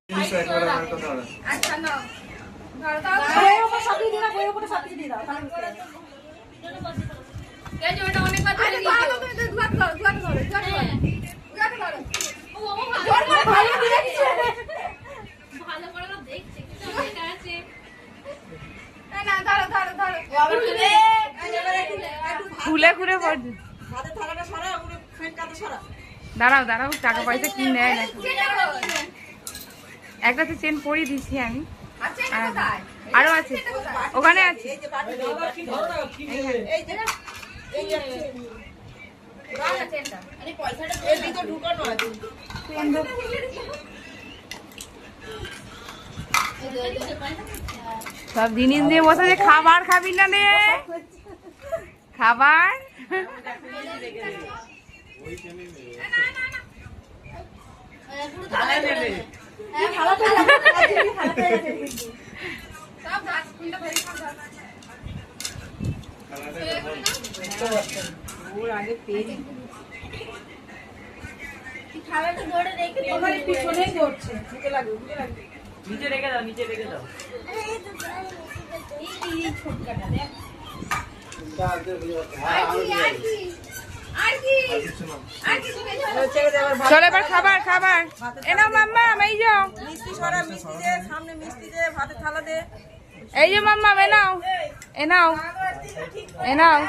আচ্ছা নাও ধরো দাও বইয়ের উপর সব দিয়ে দাও, বইয়ের উপর সব কিছু দিয়ে দাও তাহলে এই যে ওটা অনেক বার ধরে দিয়েছো তুমি তো দুয়ার ধরো দুয়ার ধরো ও বাবা জোর করে ভালো দিয়েছে ভালো করে না দেখছে কিন্তু এটা আছে না ধরো ধরো ধরো আবার খুলে খুলে খুলে পড়ছে। হাতে থালাটা সরা পুরো ফ্রেন্ড কাতে সরা। দাঁড়াও দাঁড়াও, টাকা পয়সা কি নেয় না। একটা তো চেন পরিয়ে দিচ্ছি আমি, আচ্ছা এটা কোথায় আরো আছে ওখানে আছে। এই যে বাটি এই যে এই যে রাখ চেনটা আরে পয়সাটা এর ভিতর ঢুকানো আছে। সব জিনিস দিয়ে বসেছে। খাবার খাবি না রে? খাবার খালা পেয়ে যাবে, খালা পেয়ে যাবে। সব গাছ কুন্ডা ভরে খাও ওর আগে পেয়ে খাবারটা ধরে রেখে তোমার পিছনেই করছে। বুকে লাগে, বুকে লাগে। নিচে রেখে দাও, নিচে রেখে দাও। এই ছোটকাটা দেখ আর কি তুমি ছেড়ে দে আবার। চলো এবার খাবার খাবার। এ নাও মাম্মা, এই যাও, মিষ্টি সরা, মিষ্টি দে, সামনে মিষ্টি দে, ভাতে থালা দে। এই যে মাম্মা, এ নাও এ নাও এ নাও।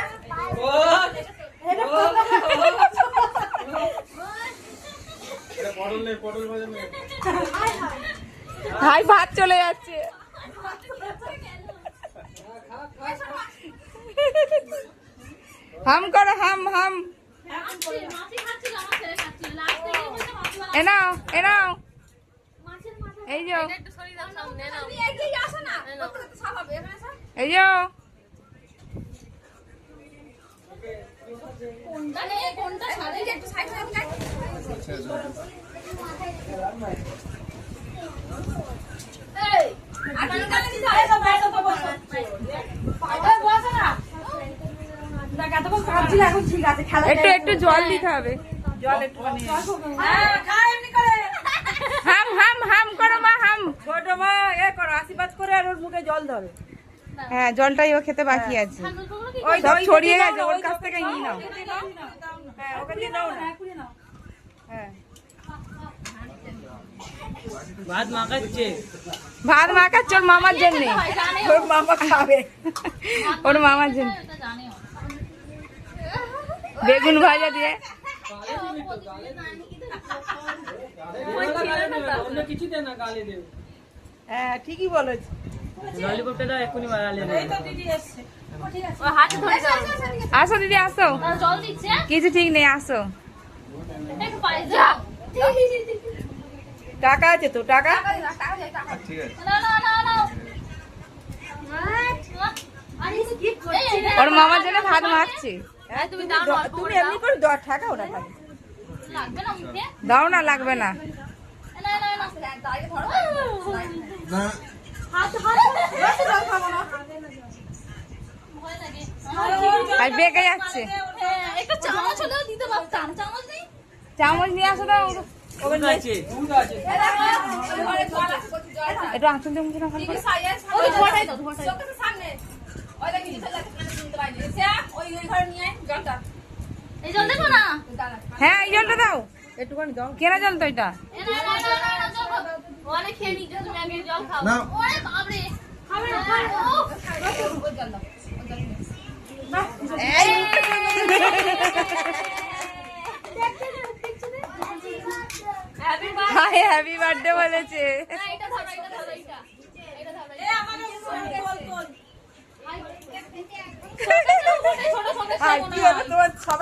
ভাই ভাত চলে যাচ্ছে। হাম করো, হাম হাম। এ নাও এ নাও, এই যাও তুমি এগিয়ে আসো না কত কত সব হবে এখানে আসো এই যাও। কোনটা সাথে একটু সাইড সাইড কাট এই আপনি কানে দিতে হবে সব বাইরে তো বসো। ওই বসো না। না এতক্ষণ কাঁদছিল, এখন ঠিক আছে। খেলা একটু একটু জল দিতে হবে। জল একটু বানিয়ে। হ্যাঁ, খা এমনি করে। হাম হাম হাম করো মা, হাম। ছোট মা এ করো, আশীর্বাদ করে আর ওর মুখে জল ধরো। হ্যাঁ, জলটাই ও খেতে বাকি আছে। ওই সব ওই ছড়িয়ে দিকে গেছে, দাও না, ওর ওই কাছ দিকে থেকে নিয়ে নাও। হ্যাঁ, ওকে দিয়ে দাও না। হ্যাঁ, ভাত মাখাচ্ছে। ভাত মাখাচ্ছে ওর মামার জন্য। ওর মামা খাবে। ওর মামার জন্য বেগুন ভাজা দিয়ে। অন্য কিছু দে না, গালে দে। হ্যাঁ, ঠিকই বলেছে। ললিপপটা দাও, এক্ষুনি বাড়ালে এই তো দিদি এসছে। হাতে ধরে দাও আসো দিদি আসো, জল দিচ্ছে কিছু ঠিক নেই, আসো। একটু পানি দাও টাকা আছে তো, টাকা? টাকা দাও টাকা ঠিক আছে না না না না আরে কি করছিস ওর মামার জন্য ভাত মাখছে। হ্যাঁ, তুমি তুমি এমনি করে দাও, ঠেকাও না খালি। লাগবে না মুখে দাও না, লাগবে না। না না না দাঁড়িয়ে ধরো না হাত হাত বেশি জল খাবো না ভয় লাগে আর বেঁকে যাচ্ছে। একটা চামচ হলেও দিতে পারতাম চামচ নেই চামচ নিয়ে আসো দাও। দুধ আছে, দুধ আছে। একটু আঁচল দিয়ে মুখে না ভালো করে। ওই ধোয়াটাই দাও ধোয়াটাই চোখের সামনে ওই দেখি নিচে যাচ্ছে কানে শুনতে পাইনি ওই ওই ঘরে নিয়ে আয় জলটা এই জল দেবো না হ্যাঁ, এই জলটা দাও। একটুখানি দাও। কেনা জল তো এটা। অনেক খেয়ে নিচ্ছে তুমি আগে জল খাও ওরে বাপরে খাবে না ওই জল দাও হাই, হ্যাপি বার্থডে বলেছে। এটা ধরো এটা ধরো এটা এটা ধরো এ আমাকে বল বল। ছোট ছোট আর কি হলো তোমার সব